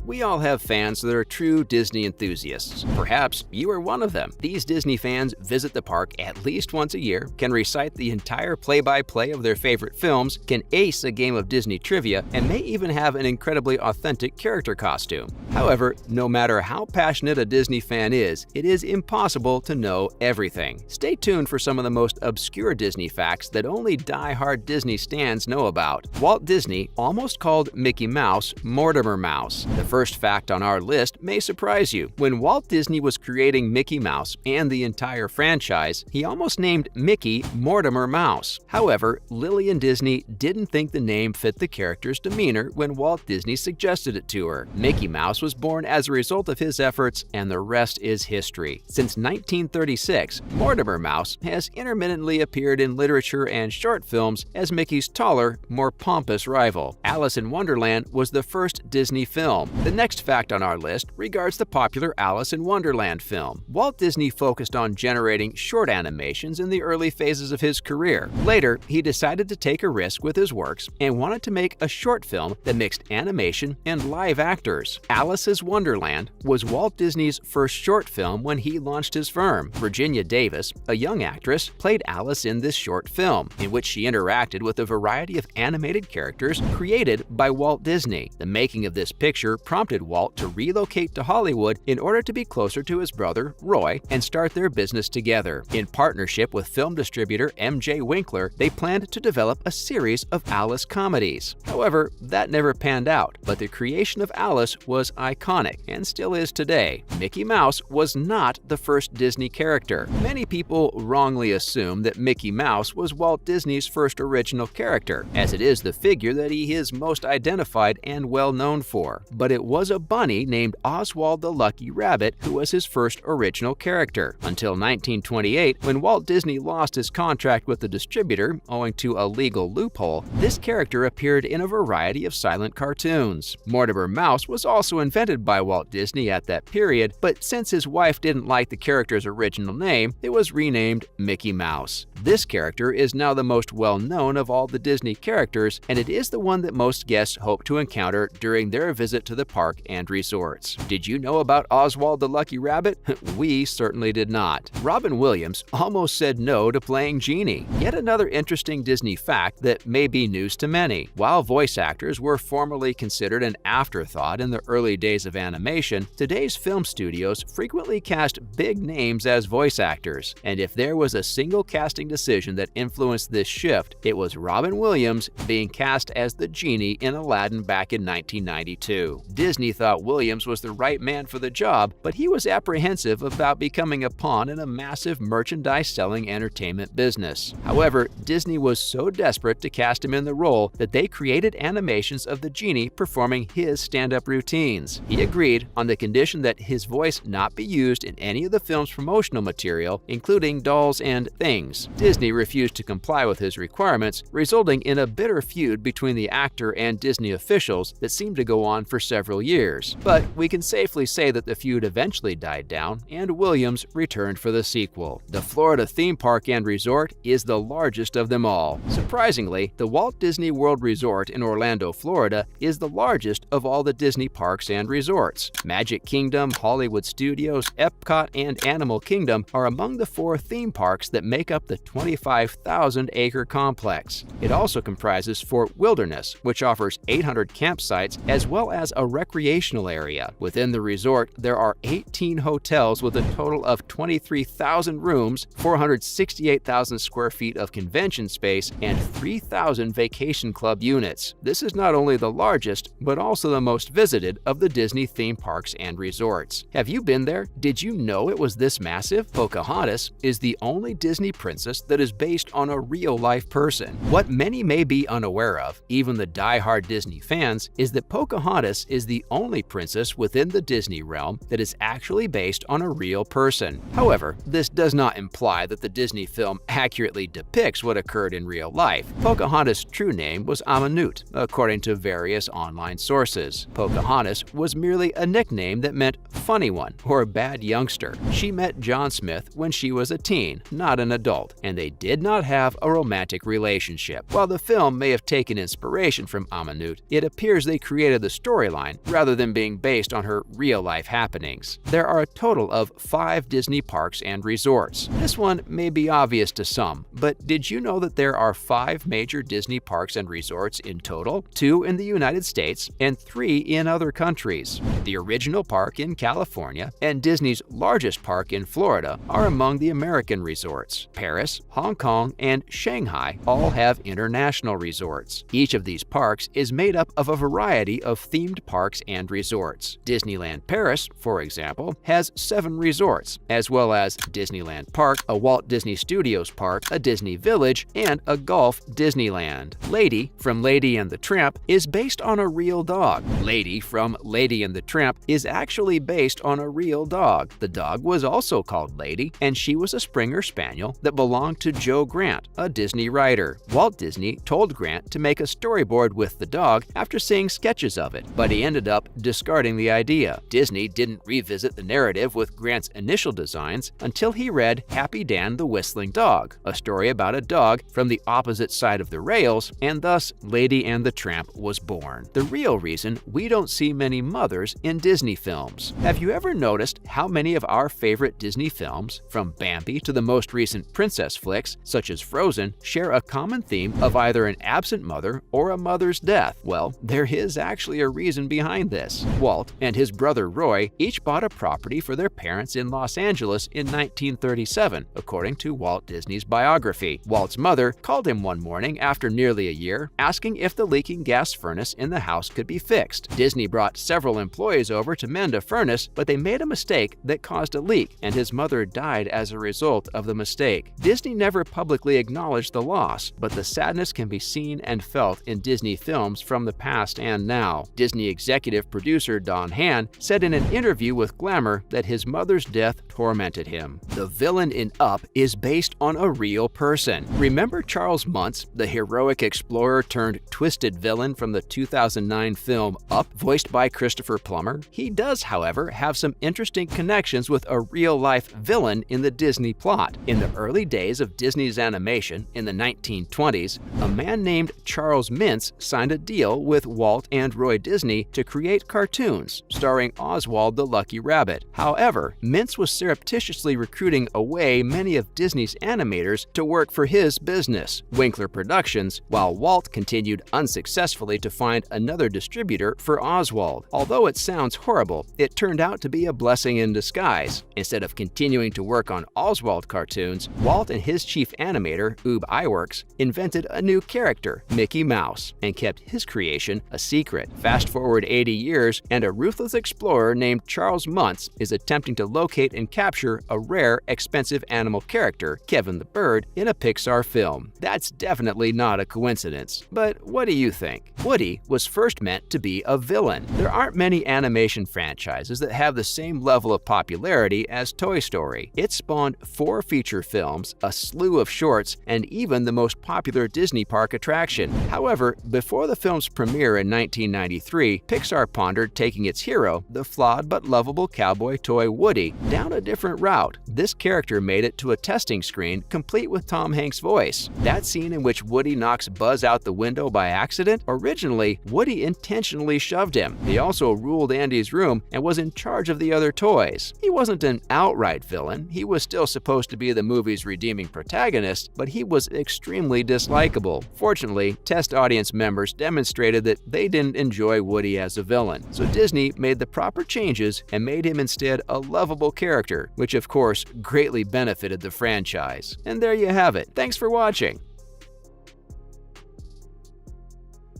We all have fans that are true Disney enthusiasts. Perhaps you are one of them. These Disney fans visit the park at least once a year, can recite the entire play-by-play of their favorite films, can ace a game of Disney trivia, and may even have an incredibly authentic character costume. However, no matter how passionate a Disney fan is, it is impossible to know everything. Stay tuned for some of the most obscure Disney facts that only die-hard Disney stans know about. Walt Disney almost called Mickey Mouse Mortimer Mouse. The first fact on our list may surprise you. When Walt Disney was creating Mickey Mouse and the entire franchise, he almost named Mickey Mortimer Mouse. However, Lillian Disney didn't think the name fit the character's demeanor when Walt Disney suggested it to her. Mickey Mouse was born as a result of his efforts, and the rest is history. Since 1936, Mortimer Mouse has intermittently appeared in literature and short films as Mickey's taller, more pompous rival. Alice in Wonderland was the first Disney film. The next fact on our list regards the popular Alice in Wonderland film. Walt Disney focused on generating short animations in the early phases of his career. Later, he decided to take a risk with his works and wanted to make a short film that mixed animation and live actors. Alice's Wonderland was Walt Disney's first short film when he launched his firm. Virginia Davis, a young actress, played Alice in this short film, in which she interacted with a variety of animated characters created by Walt Disney. The making of this picture prompted Walt to relocate to Hollywood in order to be closer to his brother, Roy, and start their business together. In partnership with film distributor M.J. Winkler, they planned to develop a series of Alice comedies. However, that never panned out, but the creation of Alice was iconic and still is today. Mickey Mouse was not the first Disney character. Many people wrongly assume that Mickey Mouse was Walt Disney's first original character, as it is the figure that he is most identified and well known for. But it was a bunny named Oswald the Lucky Rabbit who was his first original character, until 1928, when Walt Disney lost his contract with the distributor owing to a legal loophole. This character appeared in a variety of silent cartoons. Mortimer Mouse was also invented by Walt Disney at that period, but since his wife didn't like the character's original name, it was renamed Mickey Mouse. This character is now the most well-known of all the Disney characters, and it is the one that most guests hope to encounter during their visit to the park and resorts. Did you know about Oswald the Lucky Rabbit? We certainly did not. Robin Williams almost said no to playing Genie. Yet another interesting Disney fact that may be news to many. While voice actors were formerly considered an afterthought in the early days of animation, today's film studios frequently cast big names as voice actors. And if there was a single casting decision that influenced this shift, it was Robin Williams being cast as the Genie in Aladdin back in 1992. Disney thought Williams was the right man for the job, but he was apprehensive about becoming a pawn in a massive merchandise-selling entertainment business. However, Disney was so desperate to cast him in the role that they created animations of the Genie performing his stand-up routines. He agreed on the condition that his voice not be used in any of the film's promotional material, including dolls and things. Disney refused to comply with his requirements, resulting in a bitter feud between the actor and Disney officials that seemed to go on for several years. But we can safely say that the feud eventually died down, and Williams returned for the sequel. The Florida theme park and resort is the largest of them all. Surprisingly, the Walt Disney World Resort in Orlando, Florida is the largest of all the Disney parks and resorts. Magic Kingdom, Hollywood Studios, Epcot, and Animal Kingdom are among the 4 theme parks that make up the 25,000-acre complex. It also comprises Fort Wilderness, which offers 800 campsites as well as a recreational area. Within the resort, there are 18 hotels with a total of 23,000 rooms, 468,000 square feet of convention space, and 3,000 vacation club units. This is not only the largest, but also the most visited of the Disney theme parks and resorts. Have you been there? Did you know it was this massive? Pocahontas is the only Disney princess that is based on a real-life person. What many may be unaware of, even the die-hard Disney fans, is that Pocahontas is the only princess within the Disney realm that is actually based on a real person. However, this does not imply that the Disney film accurately depicts what occurred in real life. Pocahontas' true name was Amanut, according to various online sources. Pocahontas was merely a nickname that meant funny one or bad youngster. She met John Smith when she was a teen, not an adult, and they did not have a romantic relationship. While the film may have taken inspiration from Amanut, it appears they created the storyline rather than being based on her real-life happenings. There are a total of 5 Disney parks and resorts. This one may be obvious to some, but did you know that there are 5 major Disney parks and resorts in total? 2 in the United States and 3 in other countries. The original park in California and Disney's largest park in Florida are among the American resorts. Paris, Hong Kong, and Shanghai all have international resorts. Each of these parks is made up of a variety of themed parks and resorts. Disneyland Paris, for example, has 7 resorts, as well as Disneyland Park, a Walt Disney Studios park, a Disney Village, and a Golf Disneyland. Lady from Lady and the Tramp is based on a real dog. Lady from Lady and the Tramp is actually based on a real dog. The dog was also called Lady, and she was a Springer Spaniel that belonged to Joe Grant, a Disney writer. Walt Disney told Grant to make a storyboard with the dog after seeing sketches of it, but he ended up discarding the idea. Disney didn't revisit the narrative with Grant's initial designs until he read Happy Dan the Whistling Dog, a story about a dog from the opposite side of the rails, and thus Lady and the Tramp was born. The real reason we don't see many mothers in Disney films. Have you ever noticed how many of our favorite Disney films, from Bambi to the most recent princess flicks, such as Frozen, share a common theme of either an absent mother or a mother's death? Well, there is actually a reason behind this. Walt and his brother Roy each bought a property for their parents in Los Angeles in 1937, according to Walt Disney's biography. Walt's mother called him one morning after nearly a year, asking if the leaking gas furnace in the house could be fixed. Disney brought several employees over to mend a furnace, but they made a mistake that caused a leak, and his mother died as a result of the mistake. Disney never publicly acknowledged the loss, but the sadness can be seen and felt in Disney films from the past and now. Disney executive producer Don Hahn said in an interview with Glamour that his mother's death tormented him. The villain in Up is based on a real person. Remember Charles Muntz, the heroic explorer turned twisted villain from the 2009 film Up, voiced by Christopher Plummer? He does, however, have some interesting connections with a real-life villain in the Disney plot. In the early days of Disney's animation, in the 1920s, a man named Charles Mintz signed a deal with Walt and Roy Disney to create cartoons starring Oswald the Lucky Rabbit. However, Mintz was surreptitiously recruiting away many of Disney's animators to work for his business, Winkler Productions, while Walt continued unsuccessfully to find another distributor for Oswald. Although it sounds horrible, it turned out to be a blessing in disguise. Instead of continuing to work on Oswald cartoons, Walt and his chief animator, Ub Iwerks, invented a new character, Mickey Mouse, and kept his creation a secret. Fast forward 80 years, and a ruthless explorer named Charles Muntz is attempting to locate and capture a rare, expensive animal character, Kevin the Bird, in a Pixar film. That's definitely not a coincidence. But what do you think? Woody was first meant to be a villain. There aren't many animation franchises that have the same level of popularity as Toy Story. It spawned 4 feature films, a slew of shorts, and even the most popular Disney park attraction. However, before the film's premiere in 1993, Pixar pondered taking its hero, the flawed but lovable cowboy toy Woody, down a different route. This character made it to a testing screen complete with Tom Hanks' voice. That scene in which Woody knocks Buzz out the window by accident? Originally, Woody intentionally shoved him. He also ruled Andy's room and was in charge of the other toys. He wasn't an outright villain. He was still supposed to be the movie's redeeming protagonist, but he was extremely dislikable. Fortunately, test audience members demonstrated that they didn't enjoy Woody as a villain, so Disney made the proper changes and made him instead a lovable character, which of course greatly benefited the franchise. And there you have it. Thanks for watching.